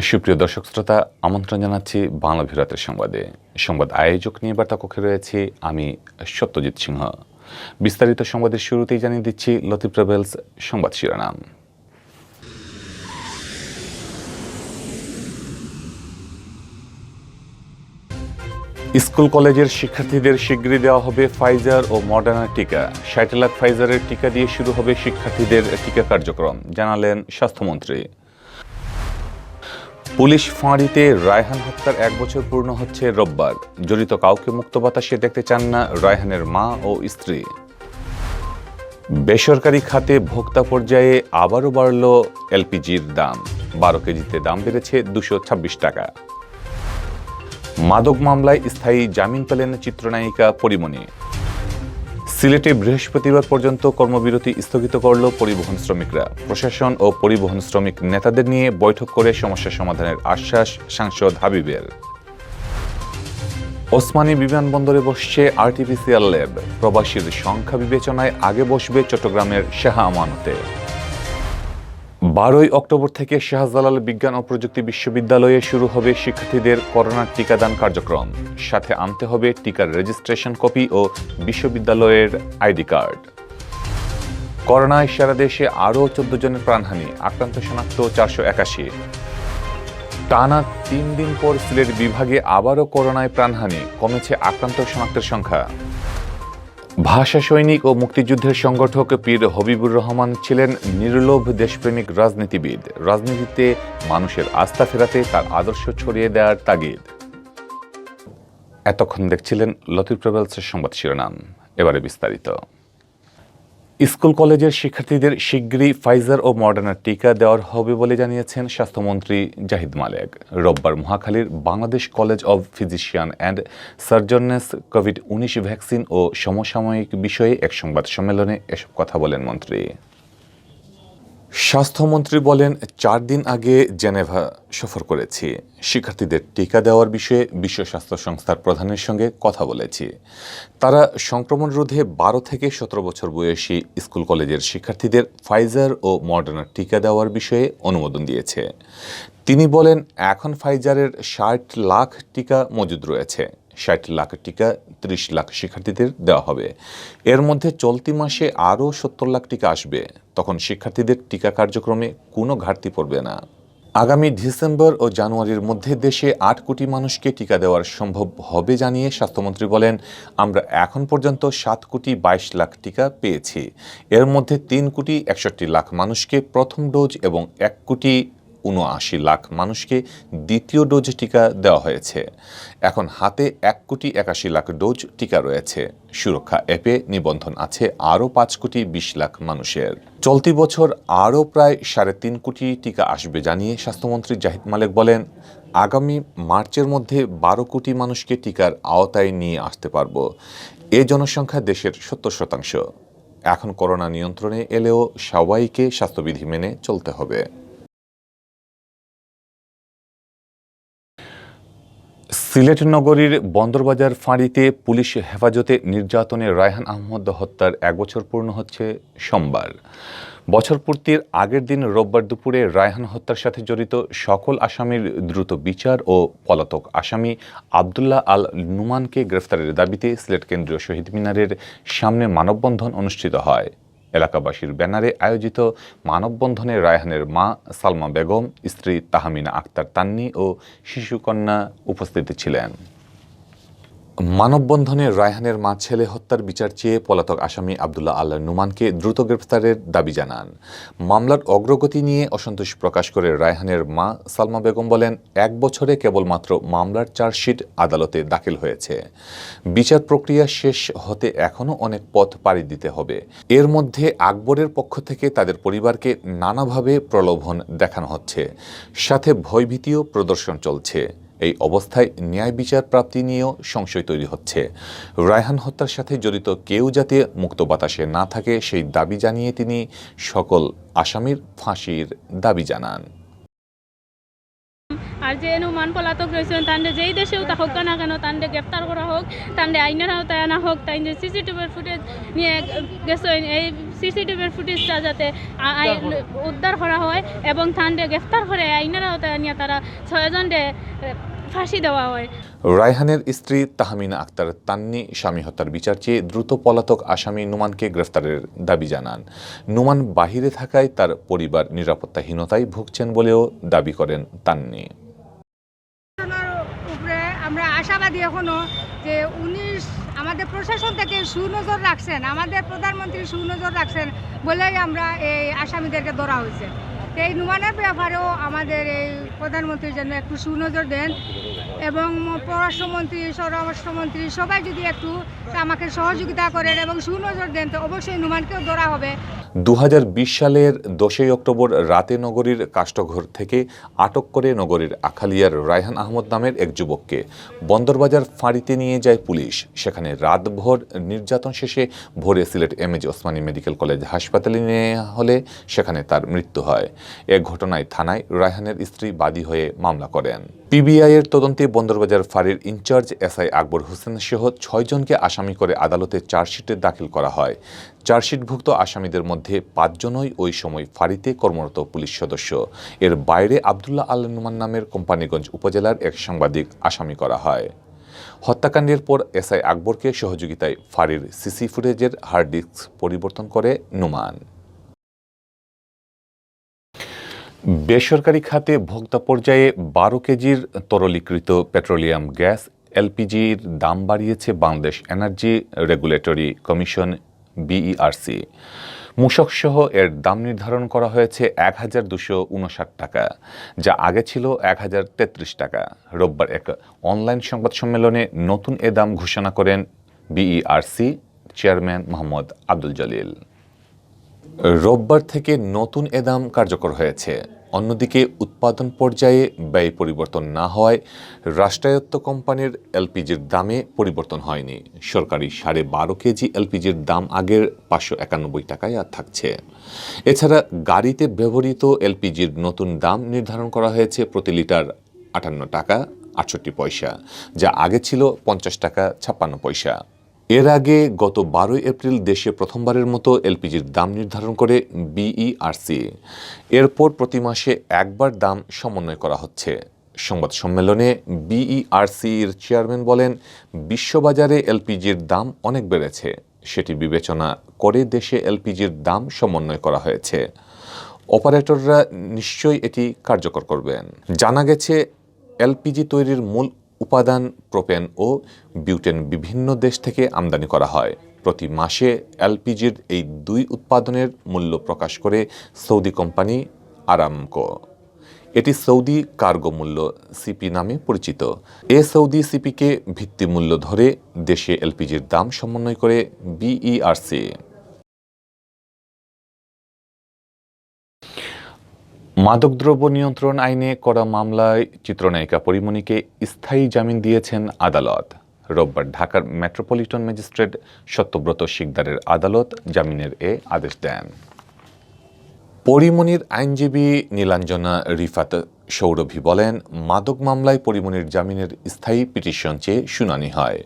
সুপ্রিয় দর্শক শ্রোতা, আমন্ত্রণ জানাচ্ছি বাংলা ভিরাতের সংবাদে। সংবাদ আয়োজক নিয়ে বার্তা কক্ষে রয়েছি আমি সত্যজিৎ সিংহ। বিস্তারিত সংবাদের শুরুতেই জানিয়ে দিচ্ছি লতিফ ট্রাভেলস সংবাদ শিরোনাম। স্কুল কলেজের শিক্ষার্থীদের শিগগিরই দেওয়া হবে ফাইজার ও মডার্না টিকা। ৬০ লাখ ফাইজারের টিকা দিয়ে শুরু হবে শিক্ষার্থীদের টিকা কার্যক্রম, জানালেন স্বাস্থ্যমন্ত্রী। পুলিশ ফাঁড়িতে রায়হান হত্যার ১ বছর পূর্ণ হচ্ছে রোববার। জড়িত কাউকে মুক্ত বাতাসে দেখতে চান না রায়হানের মা ও স্ত্রী। বেসরকারি খাতে ভোক্তা পর্যায়ে আবারও বাড়ল এলপিজির দাম। ১২ কেজিতে দাম বেড়েছে ২২৬ টাকা। মাদক মামলায় স্থায়ী জামিন পেলেন চিত্রনায়িকা পরিমণি। সিলেটে বৃহস্পতিবার পর্যন্ত কর্মবিরতি স্থগিত করল পরিবহন শ্রমিকরা। প্রশাসন ও পরিবহন শ্রমিক নেতাদের নিয়ে বৈঠক করে সমস্যা সমাধানের আশ্বাস সাংসদ হাবিবের। ওসমানী বিমানবন্দরে বসছে আরটিপিসিআর ল্যাব। প্রবাসীর সংখ্যা বিবেচনায় আগে বসবে চট্টগ্রামের শাহ আমানতে। ১২ অক্টোবর থেকে শাহজালাল বিজ্ঞান ও প্রযুক্তি বিশ্ববিদ্যালয়ে শুরু হবে শিক্ষার্থীদের করোনার টিকাদান কার্যক্রম। সাথে আনতে হবে টিকার রেজিস্ট্রেশন কপি ও বিশ্ববিদ্যালয়ের আইডি কার্ড। করোনায় সারা দেশে আরও ১৪ জনের প্রাণহানি, আক্রান্ত শনাক্ত ৪৮১। টানা ৩ দিন পর সিলেট বিভাগে আবারও করোনায় প্রাণহানি, কমেছে আক্রান্ত শনাক্তের সংখ্যা। ভাষা সৈনিক ও মুক্তিযুদ্ধের সংগঠক পীর হবিবুর রহমান ছিলেন নির্লোভ দেশপ্রেমিক রাজনীতিবিদ। রাজনীতিতে মানুষের আস্থা ফেরাতে তার আদর্শ ছড়িয়ে দেওয়ার তাগিদ। এতক্ষণ দেখছিলেন লতিফ ট্রাভেলসের সংবাদ শিরোনাম। এবারে বিস্তারিত। স্কুল কলেজের শিক্ষার্থীদের শিগগিরই ফাইজার ও মডার্না টিকা দেওয়ার হবে বলে জানিয়েছেন স্বাস্থ্যমন্ত্রী জাহিদ মালেক। রোববার মহাখালীর Bangladesh college of physician and surgeons কোভিড-১৯ ভ্যাকসিন ও সমসাময়িক বিষয়ে এক সংবাদ সম্মেলনে এসব কথা বলেন মন্ত্রী। স্বাস্থ্যমন্ত্রী বলেন, ৪ দিন আগে জেনেভা সফর করেছি। শিক্ষার্থীদের টিকা দেওয়ার বিষয়ে বিশ্ব স্বাস্থ্য সংস্থার প্রধানের সঙ্গে কথা বলেছি। তারা সংক্রমণ রোধে ১২ থেকে ১৭ বছর বয়সী স্কুল কলেজের শিক্ষার্থীদের ফাইজার ও মডার্না টিকা দেওয়ার বিষয়ে অনুমোদন দিয়েছে। তিনি বলেন, এখন ফাইজারের ৬০ লাখ টিকা মজুদ রয়েছে। ৬০ লাখ টিকা ৩০ লাখ শিক্ষার্থীদের দেওয়া হবে। এর মধ্যে চলতি মাসে আরও ৭০ লাখ টিকা আসবে। তখন শিক্ষার্থীদের টিকা কার্যক্রমে কোনো ঘাটতি পড়বে না। আগামী ডিসেম্বর ও জানুয়ারির মধ্যে দেশে ৮ কোটি মানুষকে টিকা দেওয়া সম্ভব হবে জানিয়ে স্বাস্থ্যমন্ত্রী বলেন, আমরা এখন পর্যন্ত ৭ কোটি ২২ লাখ টিকা পেয়েছি। এর মধ্যে ৩ কোটি ৬১ লাখ মানুষকে প্রথম ডোজ এবং ১ কোটি ৭৯ লাখ মানুষকে দ্বিতীয় ডোজ টিকা দেওয়া হয়েছে। এখন হাতে ১ কোটি ৮১ লাখ ডোজ টিকা রয়েছে। সুরক্ষা অ্যাপে নিবন্ধন আছে আরও ৫ কোটি ২০ লাখ মানুষের। চলতি বছর আরও প্রায় ৩.৫ কোটি টিকা আসবে জানিয়ে স্বাস্থ্যমন্ত্রী জাহিদ মালেক বলেন, আগামী মার্চের মধ্যে ১২ কোটি মানুষকে টিকার আওতায় নিয়ে আসতে পারব। এ জনসংখ্যা দেশের ৭০%। এখন করোনা নিয়ন্ত্রণে এলেও সবাইকে স্বাস্থ্যবিধি মেনে চলতে হবে। সিলেট নগরীর বন্দরবাজার ফাঁড়িতে পুলিশ হেফাজতে নির্যাতনে রায়হান আহমদ হত্যার ১ বছর পূর্ণ হচ্ছে সোমবার। বছর পূর্তির আগের দিন রোববার দুপুরে রায়হান হত্যার সাথে জড়িত সকল আসামির দ্রুত বিচার ও পলাতক আসামি আবদুল্লাহ আল নুমানকে গ্রেফতারের দাবিতে সিলেট কেন্দ্রীয় শহীদ মিনারের সামনে মানববন্ধন অনুষ্ঠিত হয়। এলাকাবাসীর ব্যানারে আয়োজিত মানববন্ধনে রায়হানের মা সালমা বেগম, স্ত্রী তাহমিনা আক্তার তান্নি ও শিশুকন্যা উপস্থিত ছিলেন। মানববন্ধনে রায়হানের মা ছেলে হত্যার বিচার চেয়ে পলাতক আসামি আবদুল্লাহ আল নুমানকে দ্রুত গ্রেফতারের দাবি জানান। মামলার অগ্রগতি নিয়ে অসন্তোষ প্রকাশ করে রায়হানের মা সালমা বেগম বলেন, ১ বছরে কেবলমাত্র মামলার চার্জশিট আদালতে দাখিল হয়েছে। বিচার প্রক্রিয়া শেষ হতে এখনও অনেক পথ পাড়ি দিতে হবে। এর মধ্যে আকবরের পক্ষ থেকে তাদের পরিবারকে নানাভাবে প্রলোভন দেখানো হচ্ছে, সাথে ভয়ভীতিও প্রদর্শন চলছে। এই অবস্থায় ন্যায় বিচার প্রাপ্তি নিয়েও সংশয় তৈরি হচ্ছে। রায়হান হত্যার সাথে জড়িত কেউ যাতে মুক্ত বাতাসে না থাকে সেই দাবি জানিয়ে তিনি সকল আসামির ফাঁসির দাবি জানান। আর যে নুমান পলাতক রয়েছেন তান্ডে যেই দেশেও থাকুক না কেন তান্ডে গ্রেপ্তার করা হোক, তান্ডে আইনের আওতায় আনা হোক। তাই যে সিসিটিভির ফুটেজ নিয়ে গেছেন, এই সিসিটিভির ফুটেজটা যাতে উদ্ধার করা হয় এবং থানডে গ্রেফতার করে আইনের আওতায় নিয়ে তারা 6 জনকে ফাঁসি দেওয়া হয়। রায়হানের স্ত্রী তাহমিনা আক্তার তান্নি স্বামী হত্যার বিচার চেয়ে দ্রুত পলাতক আসামি নুমানকে গ্রেফতারের দাবি জানান। নুমান বাহিরে থাকায় তার পরিবার নিরাপত্তাহীনতায় ভুগছেন বলেও দাবি করেন তান্নি। উপরে আমরা আশাবাদী এখনো যে উনি আমাদের প্রশাসন থেকে সুনজর রাখছেন, আমাদের প্রধানমন্ত্রী সুনজর রাখছেন বলেই আমরা এই আসামিদেরকে ধরা হয়েছে। এই নুমানের ব্যাপারেও আমাদের এই প্রধানমন্ত্রীর জন্য একটু সুনজর দেন এবং পররাষ্ট্রমন্ত্রী স্বরাষ্ট্রমন্ত্রী সবাই যদি একটু আমাকে সহযোগিতা করেন এবং সুনজর দেন তো অবশ্যই নুমানকেও ধরা হবে। 2020 সালের 10 অক্টোবর রাতে নগরীর কাষ্ঠঘর থেকে আটক করে নগরীর আখালিয়ার রায়হান আহমদ নামের এক যুবককে বন্দরবাজার ফাঁড়িতে নিয়ে যায় পুলিশ। সেখানে রাতভর নির্যাতন শেষে ভোরে সিলেট এমএজ ওসমানী মেডিকেল কলেজ হাসপাতালে নিয়ে হলে সেখানে তার মৃত্যু হয়। এ ঘটনায় থানায় রায়হানের স্ত্রী বাদী হয়ে মামলা করেন। পিবিআইয়ের তদন্তে বন্দরবাজার ফাঁড়ির ইনচার্জ এসআই আকবর হোসেন সহ 6 জনকে আসামি করে আদালতে চার্জশিটে দাখিল করা হয়। চার্জশিটভুক্ত আসামিদের মধ্যে 5 জনই ওই সময় ফাঁড়িতে কর্মরত পুলিশ সদস্য। এর বাইরে আবদুল্লাহ আল নুমান নামের কোম্পানীগঞ্জ উপজেলার এক সাংবাদিক আসামি করা হয়। হত্যাকাণ্ডের পর এসআই আকবরকে সহযোগিতায় ফাঁড়ির সিসি ফুটেজের হার্ড ডিস্ক পরিবর্তন করে নুমান। বেসরকারি খাতে ভোক্তা পর্যায়ে 12 কেজির তরলীকৃত পেট্রোলিয়াম গ্যাস এলপিজির দাম বাড়িয়েছে Bangladesh energy regulatory commission BERC. মূসক সহ এর দাম নির্ধারণ করা হয়েছে 1259 টাকা, যা আগে ছিল 1033 টাকা। রোববার এক অনলাইন সংবাদ সম্মেলনে নতুন এ দাম ঘোষণা করেন বিইআরসি চেয়ারম্যান মোহাম্মদ আব্দুল জলিল। রোববার থেকে নতুন এ দাম কার্যকর হয়েছে। অন্যদিকে উৎপাদন পর্যায়ে ব্যয় পরিবর্তন না হওয়ায় রাষ্ট্রায়ত্ত কোম্পানির এলপিজির দামে পরিবর্তন হয়নি। সরকারি 12.5 কেজি এলপিজির দাম আগের 591 টাকায় আর থাকছে। এছাড়া গাড়িতে ব্যবহৃত এলপিজির নতুন দাম নির্ধারণ করা হয়েছে প্রতি লিটার 58 টাকা 68 পয়সা, যা আগে ছিল 50 টাকা 56 পয়সা। এর আগে গত 12 এপ্রিল দেশে প্রথমবারের মতো এলপিজির দাম নির্ধারণ করে বিইআরসি। এরপর প্রতি মাসে একবার দাম সমন্বয় করা হচ্ছে। সংবাদ সম্মেলনে বিইআরসির চেয়ারম্যান বলেন, বিশ্ববাজারে এলপিজির দাম অনেক বেড়েছে, সেটি বিবেচনা করে দেশে এলপিজির দাম সমন্বয় করা হয়েছে। অপারেটররা নিশ্চয়ই এটি কার্যকর করবেন। জানা গেছে এলপিজি তৈরির মূল উপাদান প্রোপেন ও বিউটেন বিভিন্ন দেশ থেকে আমদানি করা হয়। প্রতি মাসে এলপিজির এই 2 উৎপাদনের মূল্য প্রকাশ করে সৌদি কোম্পানি আরামকো। এটি সৌদি কার্গো মূল্য সিপি নামে পরিচিত। এ সৌদি সিপিকে ভিত্তিমূল্য ধরে দেশে এলপিজির দাম সমন্বয় করে বিইআরসি। মাদকদ্রব্য নিয়ন্ত্রণ আইনে করা মামলায় চিত্রনায়িকা পরিমণিকে স্থায়ী জামিন দিয়েছেন আদালত। রোববার ঢাকার মেট্রোপলিটন ম্যাজিস্ট্রেট সত্যব্রত শিকদারের আদালত জামিনের এ আদেশ দেন। পরিমণির আইনজীবী নীলাঞ্জনা রিফাত সৌরভী বলেন, মাদক মামলায় পরিমণির জামিনের স্থায়ী পিটিশন চেয়ে শুনানি হয়।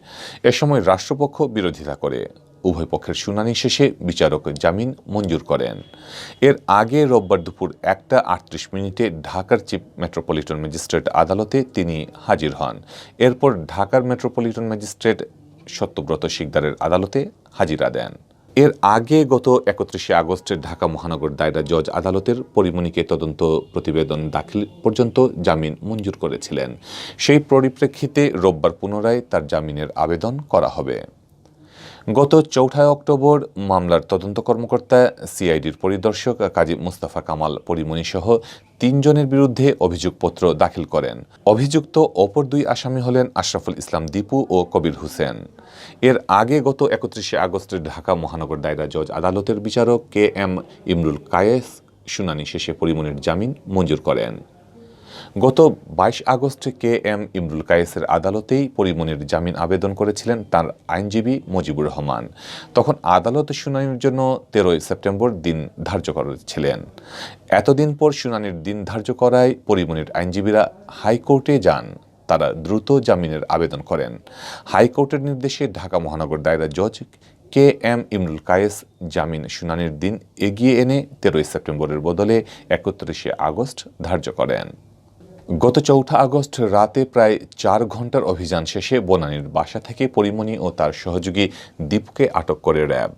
এ সময় রাষ্ট্রপক্ষ বিরোধিতা করে। উভয় পক্ষের শুনানি শেষে বিচারক জামিন মঞ্জুর করেন। এর আগে রোববার দুপুর 1:38 ঢাকার চিফ মেট্রোপলিটন ম্যাজিস্ট্রেট আদালতে তিনি হাজির হন। এরপর ঢাকার মেট্রোপলিটন ম্যাজিস্ট্রেট সত্যব্রত শিকদারের আদালতে হাজিরা দেন। এর আগে গত 31 আগস্টে ঢাকা মহানগর দায়রা জজ আদালতের পরিমণিকে তদন্ত প্রতিবেদন দাখিল পর্যন্ত জামিন মঞ্জুর করেছিলেন। সেই পরিপ্রেক্ষিতে রোববার পুনরায় তার জামিনের আবেদন করা হবে। গত 4 অক্টোবর মামলার তদন্ত কর্মকর্তা সিআইডির পরিদর্শক কাজী মুস্তাফা কামাল পরিমণিসহ 3 জনের বিরুদ্ধে অভিযোগপত্র দাখিল করেন। অভিযুক্ত অপর 2 আসামি হলেন আশরাফুল ইসলাম দীপু ও কবির হোসেন। এর আগে গত 31 আগস্টে ঢাকা মহানগর দায়রা জজ আদালতের বিচারক KM ইমরুল কায়েস শুনানি শেষে পরিমণির জামিন মঞ্জুর করেন। গত 22 আগস্টে KM ইমরুল কায়েসের আদালতেই পরিমণির জামিন আবেদন করেছিলেন তার আইনজীবী মুজিবুর রহমান। তখন আদালত শুনানির জন্য 13 সেপ্টেম্বর দিন ধার্য করেছিলেন। এতদিন পর শুনানির দিন ধার্য করায় পরিমণির আইনজীবীরা হাইকোর্টে যান। তারা দ্রুত জামিনের আবেদন করেন। হাইকোর্টের নির্দেশে ঢাকা মহানগর দায়রা জজ কে এম ইমরুল কায়েস জামিন শুনানির দিন এগিয়ে এনে 13 সেপ্টেম্বরের বদলে 31 আগস্ট ধার্য করেন। গত 4 আগস্ট রাতে প্রায় 4 ঘন্টার অভিযান শেষে বনানীর বাসা থেকে পরিমণি ও তার সহযোগী দীপুকে আটক করে র্যাব।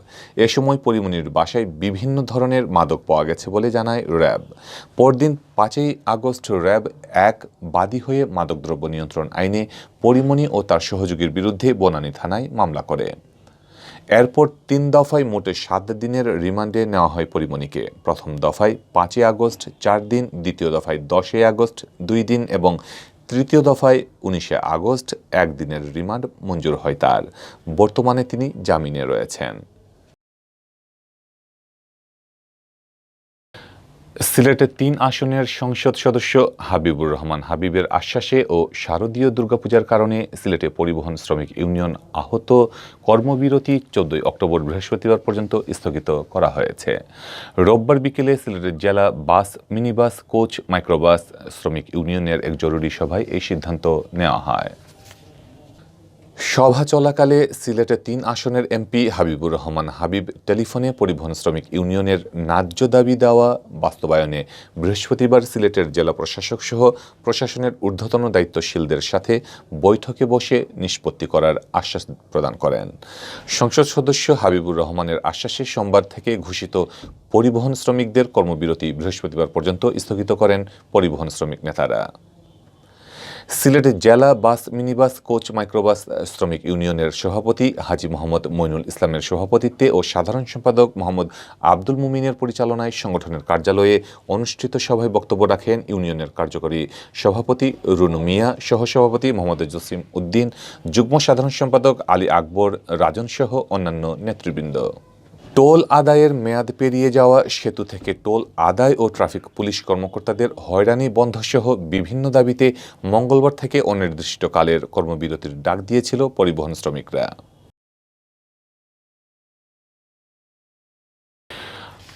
এ সময় পরিমণির বাসায় বিভিন্ন ধরনের মাদক পাওয়া গেছে বলে জানায় র্যাব। পরদিন 5 আগস্ট র্যাব 1 বাদী হয়ে মাদকদ্রব্য নিয়ন্ত্রণ আইনে পরিমণি ও তার সহযোগীর বিরুদ্ধে বনানী থানায় মামলা করে। এরপর 3 দফায় মোটে 7 দিনের রিমান্ডে নেওয়া হয় পরিমণিকে। প্রথম দফায় 5 আগস্ট 4 দিন, দ্বিতীয় দফায় 10 আগস্ট 2 দিন এবং তৃতীয় দফায় 19 আগস্ট 1 দিনের রিমান্ড মঞ্জুর হয় তার। বর্তমানে তিনি জামিনে রয়েছেন। সিলেটের 3 আসনের সংসদ সদস্য হাবিবুর রহমান হাবিবের আশ্বাসে ও শারদীয় দুর্গাপূজার কারণে সিলেটে পরিবহন শ্রমিক ইউনিয়ন আহত কর্মবিরতি 14 অক্টোবর বৃহস্পতিবার পর্যন্ত স্থগিত করা হয়েছে। রোববার বিকেলে সিলেটের জেলা বাস, মিনিবাস, কোচ, মাইক্রোবাস শ্রমিক ইউনিয়নের এক জরুরি সভায় এই সিদ্ধান্ত নেওয়া হয়। সভা চলাকালে সিলেটের 3 আসনের এমপি হাবিবুর রহমান হাবিব টেলিফোনে পরিবহন শ্রমিক ইউনিয়নের ন্যায্য দাবি দেওয়া বাস্তবায়নে বৃহস্পতিবার সিলেটের জেলা প্রশাসক সহ প্রশাসনের ঊর্ধ্বতন দায়িত্বশীলদের সাথে বৈঠকে বসে নিষ্পত্তি করার আশ্বাস প্রদান করেন। সংসদ সদস্য হাবিবুর রহমানের আশ্বাসে সোমবার থেকে ঘোষিত পরিবহন শ্রমিকদের কর্মবিরতি বৃহস্পতিবার পর্যন্ত স্থগিত করেন পরিবহন শ্রমিক নেতারা। সিলেটের জেলা বাস, মিনিবাস, কোচ, মাইক্রোবাস শ্রমিক ইউনিয়নের সভাপতি হাজী মোহাম্মদ মইনুল ইসলামের সভাপতিত্বে ও সাধারণ সম্পাদক মোহাম্মদ আব্দুল মুমিনের পরিচালনায় সংগঠনের কার্যালয়ে অনুষ্ঠিত সভায় বক্তব্য রাখেন ইউনিয়নের কার্যকরী সভাপতি রুনু মিয়া, সহসভাপতি মোহাম্মদ জসিম উদ্দিন, যুগ্ম সাধারণ সম্পাদক আলী আকবর রাজন সহ অন্যান্য নেতৃবৃন্দ। টোল আদায়ের মেয়াদ পেরিয়ে যাওয়া, সেতু থেকে টোল আদায় ও ট্রাফিক পুলিশ কর্মকর্তাদের হয়রানি বন্ধসহ বিভিন্ন দাবিতে মঙ্গলবার থেকে অনির্দিষ্টকালের কর্মবিরতির ডাক দিয়েছিল পরিবহন শ্রমিকরা।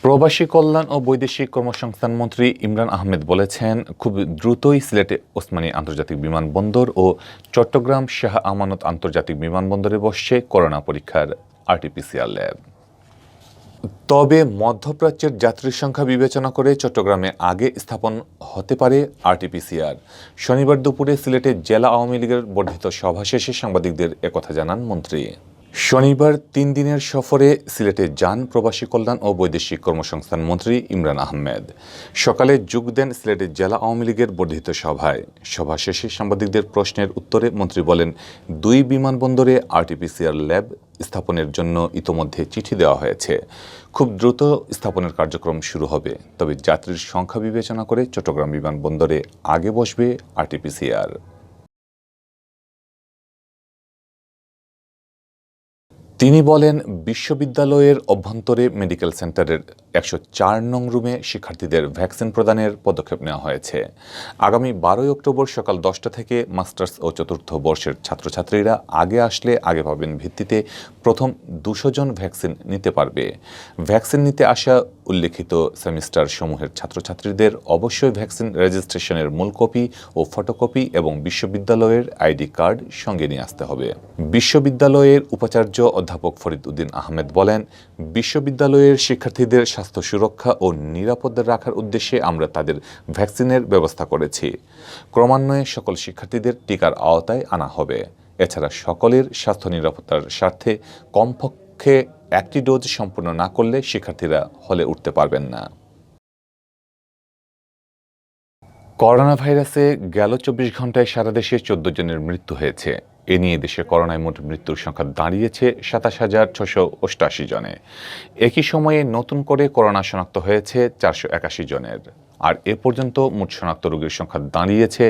প্রবাসী কল্যাণ ও বৈদেশিক কর্মসংস্থান মন্ত্রী ইমরান আহমেদ বলেছেন, খুব দ্রুতই সিলেটে ওসমানী আন্তর্জাতিক বিমানবন্দর ও চট্টগ্রাম শাহ আমানত আন্তর্জাতিক বিমানবন্দরে বসছে করোনা পরীক্ষার আরটিপিসিআর ল্যাব। তবে মধ্যপ্রাচ্যের যাত্রীর সংখ্যা বিবেচনা করে চট্টগ্রামে আগে স্থাপন হতে পারে আরটিপিসিআর। শনিবার দুপুরে সিলেটে জেলা আওয়ামী লীগের বর্ধিত সভা শেষে সাংবাদিকদের একথা জানান মন্ত্রী। শনিবার 3 দিনের সফরে সিলেটে যান প্রবাসী কল্যাণ ও বৈদেশিক কর্মসংস্থান মন্ত্রী ইমরান আহমেদ। সকালে যোগ দেন সিলেটের জেলা আওয়ামী লীগের বর্ধিত সভায়। সভা শেষে সাংবাদিকদের প্রশ্নের উত্তরে মন্ত্রী বলেন, 2 বিমানবন্দরে আরটিপিসিআর ল্যাব স্থাপনের জন্য ইতোমধ্যে চিঠি দেওয়া হয়েছে। খুব দ্রুত স্থাপনের কার্যক্রম শুরু হবে। তবে যাত্রীর সংখ্যা বিবেচনা করে চট্টগ্রাম বিমানবন্দরে আগে বসবে আরটিপিসিআর। তিনি বলেন, বিশ্ববিদ্যালয়ের অভ্যন্তরে মেডিকেল সেন্টারের 104 নং রুমে শিক্ষার্থীদের ভ্যাকসিন প্রদানের পদক্ষেপ নেওয়া হয়েছে। আগামী 12 অক্টোবর সকাল 10টা থেকে মাস্টার্স ও চতুর্থ বর্ষের ছাত্রছাত্রীরা আগে আসলে আগে পাবেন ভিত্তিতে প্রথম 200 জন ভ্যাকসিন নিতে পারবে। ভ্যাকসিন নিতে আসা উল্লেখিত সেমিস্টার সমূহের ছাত্রছাত্রীদের অবশ্যই ভ্যাকসিন রেজিস্ট্রেশনের মূল কপি ও ফটোকপি এবং বিশ্ববিদ্যালয়ের আইডি কার্ড সঙ্গে নিয়ে আসতে হবে। বিশ্ববিদ্যালয়ের উপাচার্য অধ্যাপক ফরিদ উদ্দিন আহমেদ বলেন, বিশ্ববিদ্যালয়ের শিক্ষার্থীদের স্বাস্থ্য সুরক্ষা ও নিরাপদ রাখার উদ্দেশ্যে আমরা তাদের ভ্যাকসিনের ব্যবস্থা করেছি। ক্রমান্বয়ে সকল শিক্ষার্থীদের টিকার আওতায় আনা হবে। এছাড়া সকলের স্বাস্থ্য নিরাপত্তার স্বার্থে কমপক্ষে 1টি ডোজ সম্পূর্ণ না করলে শিক্ষার্থীরা হলে উঠতে পারবেন না। করোনা ভাইরাসে গেল 24 ঘন্টায় সারা দেশে 14 জনের মৃত্যু হয়েছে। এ নিয়ে দেশে করোনায় মোট মৃত্যুর সংখ্যা দাঁড়িয়েছে 27,688 জনে। একই সময়ে নতুন করে করোনা শনাক্ত হয়েছে 481 জনের। আর এ পর্যন্ত মোট শনাক্ত রোগীর সংখ্যা দাঁড়িয়েছে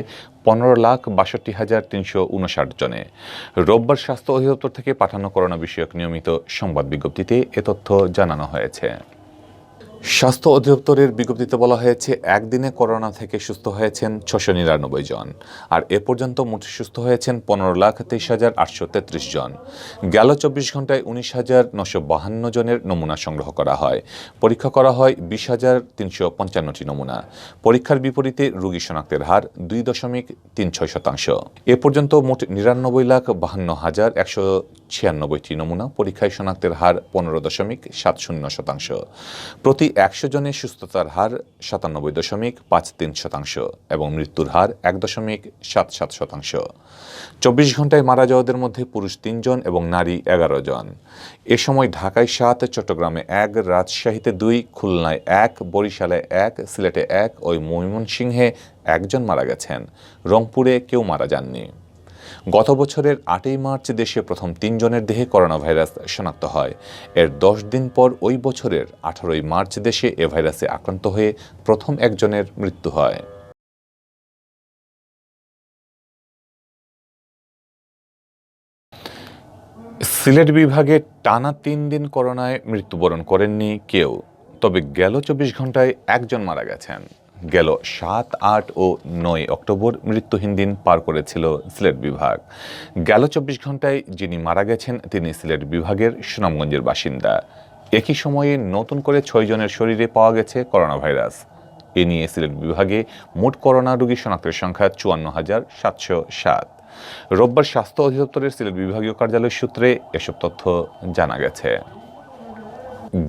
15,62,359 জনে। রোববার স্বাস্থ্য অধিদপ্তর থেকে পাঠানো করোনা বিষয়ক নিয়মিত সংবাদ বিজ্ঞপ্তিতে এ তথ্য জানানো হয়েছে। স্বাস্থ্য অধিদপ্তরের বিজ্ঞপ্তিতে বলা হয়েছে একদিনে করোনা থেকে সুস্থ হয়েছেন 699 জন, আর এ পর্যন্ত মোট সুস্থ হয়েছেন 15,23,833 জন। গেল 24 ঘন্টায় 19,952 জনের নমুনা সংগ্রহ করা হয়। পরীক্ষা করা হয় 20,355টি নমুনা। পরীক্ষার বিপরীতে রোগী শনাক্তের হার 2.36%। এ পর্যন্ত মোট 99,52,196টি নমুনা পরীক্ষায় শনাক্তের হার 15.70%। প্রতি 100 জনের সুস্থতার হার 97.53% এবং মৃত্যুর হার 1.77%। 24 ঘন্টায় মারা যাওয়াদের মধ্যে পুরুষ 3 জন এবং নারী 11 জন। এ সময় ঢাকায় 7, চট্টগ্রামে 1, রাজশাহীতে 2, খুলনায় 1, বরিশালে 1, সিলেটে 1 ও ময়মনসিংহে 1 জন মারা গেছেন। রংপুরে কেউ মারা যাননি। গত বছরের 8 মার্চ দেশে প্রথম 3 জনের দেহে করোনা ভাইরাস শনাক্ত হয়। এর 10 দিন পর ওই বছরের 18 মার্চ দেশে এ ভাইরাসে আক্রান্ত হয়ে প্রথম একজনের মৃত্যু হয়। সিলেট বিভাগে টানা 3 দিন করোনায় মৃত্যুবরণ করেননি কেউ, তবে গেল 24 ঘন্টায় 1 জন মারা গেছেন। গেল 7, 8 ও 9 অক্টোবর মৃত্যুহীন দিন পার করেছিল সিলেট বিভাগ। গেল 24 ঘন্টায় যিনি মারা গেছেন তিনি সিলেট বিভাগের সুনামগঞ্জের বাসিন্দা। একই সময়ে নতুন করে 6 জনের শরীরে পাওয়া গেছে করোনা ভাইরাস। এ নিয়ে সিলেট বিভাগে মোট করোনা রোগী শনাক্তের সংখ্যা 54,707। রোববার স্বাস্থ্য অধিদপ্তরের সিলেট বিভাগীয় কার্যালয় সূত্রে এসব তথ্য জানা গেছে।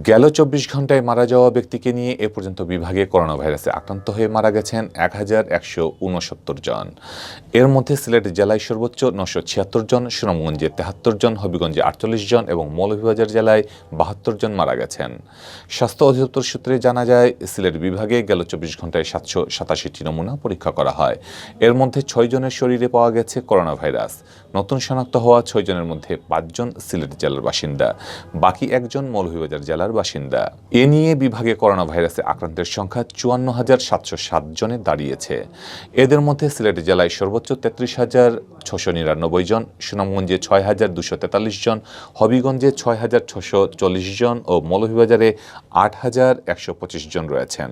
গেল 24 ঘন্টায় মারা যাওয়া ব্যক্তিকে নিয়ে এ পর্যন্ত বিভাগে করোনা ভাইরাসে আক্রান্ত হয়ে মারা গেছেন 1,169 জন। এর মধ্যে সিলেট জেলায় সর্বোচ্চ 976 জন, সুনামগঞ্জে 73 জন, হবিগঞ্জে 48 জন এবং মৌলভীবাজার জেলায় 72 জন মারা গেছেন। স্বাস্থ্য অধিদপ্তর সূত্রে জানা যায়, সিলেট বিভাগে গেল 24 ঘন্টায় 787টি নমুনা পরীক্ষা করা হয়। এর মধ্যে 6 জনের শরীরে পাওয়া গেছে করোনা ভাইরাস। নতুন শনাক্ত হওয়া 6 জনের মধ্যে 5 জন সিলেট জেলার বাসিন্দা, বাকি 1 জন মৌলভীবাজার জেলার বাসিন্দা। এ নিয়ে বিভাগে করোনা ভাইরাসে আক্রান্তের সংখ্যা 54,707 জনে দাঁড়িয়েছে। এদের মধ্যে সিলেট জেলায় সর্বোচ্চ 33,699 জন, সুনামগঞ্জে 6,243 জন, হবিগঞ্জে 6,640 জন ও মৌলভীবাজারে 8,125 জন রয়েছেন।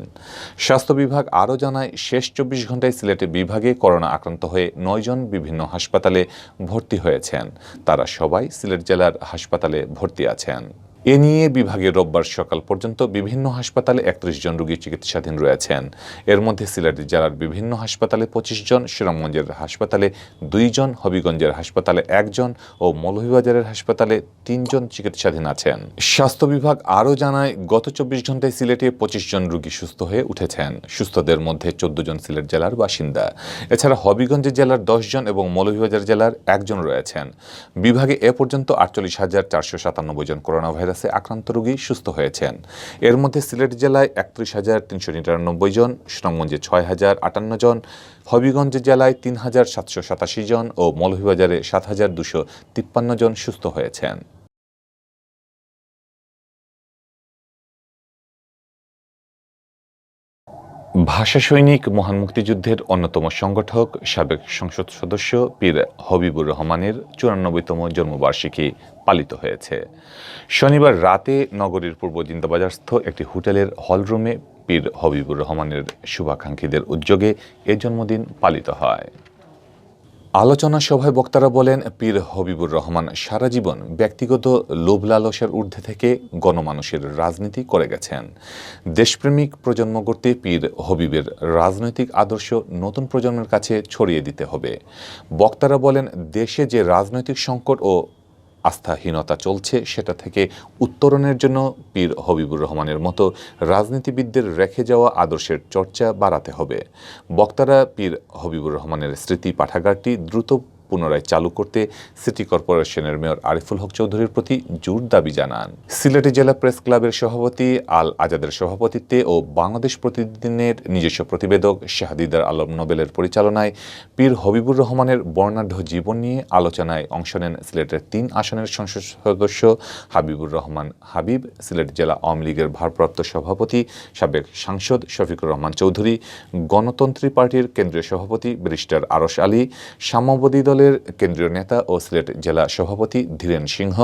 স্বাস্থ্য বিভাগ আরও জানায়, শেষ 24 ঘন্টায় সিলেটে বিভাগে করোনা আক্রান্ত হয়ে 9 জন বিভিন্ন হাসপাতালে ভর্তি হয়েছেন। তারা সবাই সিলেট জেলার হাসপাতালে ভর্তি আছেন। এ নিয়ে বিভাগে রোববার সকাল পর্যন্ত বিভিন্ন হাসপাতালে 31 জন রোগী চিকিৎসাধীন রয়েছেন। এর মধ্যে সিলেট জেলার বিভিন্ন হাসপাতালে 25 জন, সুনামগঞ্জের হাসপাতালে 2 জন, হবিগঞ্জের হাসপাতালে 1 জন ও মৌলভীবাজারের হাসপাতালে 3 জন চিকিৎসাধীন আছেন। স্বাস্থ্য বিভাগ আরও জানায়, গত 24 ঘন্টায় সিলেটে 25 জন রোগী সুস্থ হয়ে উঠেছেন। সুস্থদের মধ্যে 14 জন সিলেট জেলার বাসিন্দা। এছাড়া হবিগঞ্জ জেলার 10 জন এবং মৌলভীবাজার জেলার 1 জন রয়েছেন। বিভাগে এ পর্যন্ত 48,497 জন করোনা ভাইরাসে আক্রান্ত রোগী সুস্থ হয়েছেন। এর মধ্যে সিলেট জেলায় 31,399 জন, সুনামগঞ্জে 6,058 জন, হবিগঞ্জ জেলায় 3,787 জন ও মৌলভীবাজারে 7,253 জন সুস্থ হয়েছেন। ভাষা সৈনিক মহান মুক্তিযুদ্ধের অন্যতম সংগঠক সাবেক সংসদ সদস্য পীর হবিবুর রহমানের 94তম জন্মবার্ষিকী পালিত হয়েছে। শনিবার রাতে নগরীর পূর্ব জিন্দাবাজারস্থ একটি হোটেলের হলরুমে পীর হবিবুর রহমানের শুভাকাঙ্ক্ষীদের উদ্যোগে এ জন্মদিন পালিত হয়। আলোচনা সভায় বক্তারা বলেন, পীর হবিবুর রহমান সারা জীবন ব্যক্তিগত লোভ লালসার ঊর্ধ্বে থেকে গণমানুষের রাজনীতি করে গেছেন। দেশপ্রেমিক প্রজন্ম গড়তে পীর হবিবের রাজনৈতিক আদর্শ নতুন প্রজন্মের কাছে ছড়িয়ে দিতে হবে। বক্তারা বলেন, দেশে যে রাজনৈতিক সংকট ও আস্থাহীনতা চলছে সেটা থেকে উত্তরণের জন্য পীর হবিবুর রহমানের মতো রাজনীতিবিদদের রেখে যাওয়া আদর্শের চর্চা বাড়াতে হবে। বক্তারা পীর হবিবুর রহমানের স্মৃতি পাঠাগারটি দ্রুত পুনরায় চালু করতে সিটি কর্পোরেশনের মেয়র আরিফুল হক চৌধুরীর প্রতি জোর দাবি জানান। সিলেট জেলা প্রেস ক্লাবের সভাপতি আল আজাদের সভাপতিত্বে ও বাংলাদেশ প্রতিদিনের নিজস্ব প্রতিবেদক শাহদিদার আলম নোবেলের পরিচালনায় পীর হবিবুর রহমানের বর্ণাঢ্য জীবন নিয়ে আলোচনায় অংশ নেন সিলেটের 3 আসনের সংসদ সদস্য হাবিবুর রহমান হাবিব, সিলেট জেলা আওয়ামী লীগের ভারপ্রাপ্ত সভাপতি সাবেক সাংসদ শফিকুর রহমান চৌধুরী, গণতন্ত্রী পার্টির কেন্দ্রীয় সভাপতি ব্যারিস্টার আরশ আলী, সাম্যবাদী দলের দলের কেন্দ্রীয় নেতা ও সিলেট জেলা সভাপতি ধীরেন সিংহ,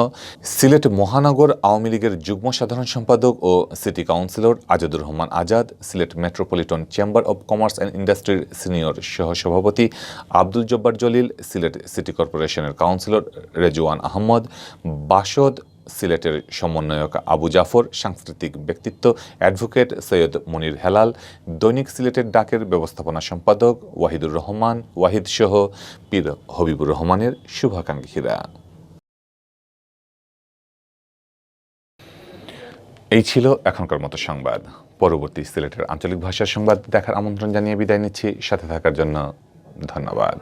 সিলেট মহানগর আওয়ামী লীগের যুগ্ম সাধারণ সম্পাদক ও city councillor Azadur Rahman Azad, Sylhet metropolitan chamber of commerce and ইন্ডাস্ট্রির সিনিয়র সহসভাপতি আব্দুল জব্বার জলিল, সিলেট সিটি কর্পোরেশনের কাউন্সিলর রেজওয়ান আহমদ, বাসদ সিলেটের সমন্বয়ক আবু জাফর, সাংস্কৃতিক ব্যক্তিত্ব অ্যাডভোকেট সৈয়দ মনির হেলাল, দৈনিক সিলেটের ডাকের ব্যবস্থাপনা সম্পাদক ওয়াহিদুর রহমান ওয়াহিদ সহ পীর হবিবুর রহমানের শুভাকাঙ্ক্ষীরা। এই ছিল এখনকার মতো সংবাদ। পরবর্তী সিলেটের আঞ্চলিক ভাষার সংবাদ দেখার আমন্ত্রণ জানিয়ে বিদায় নিচ্ছি। সাথে থাকার জন্য ধন্যবাদ।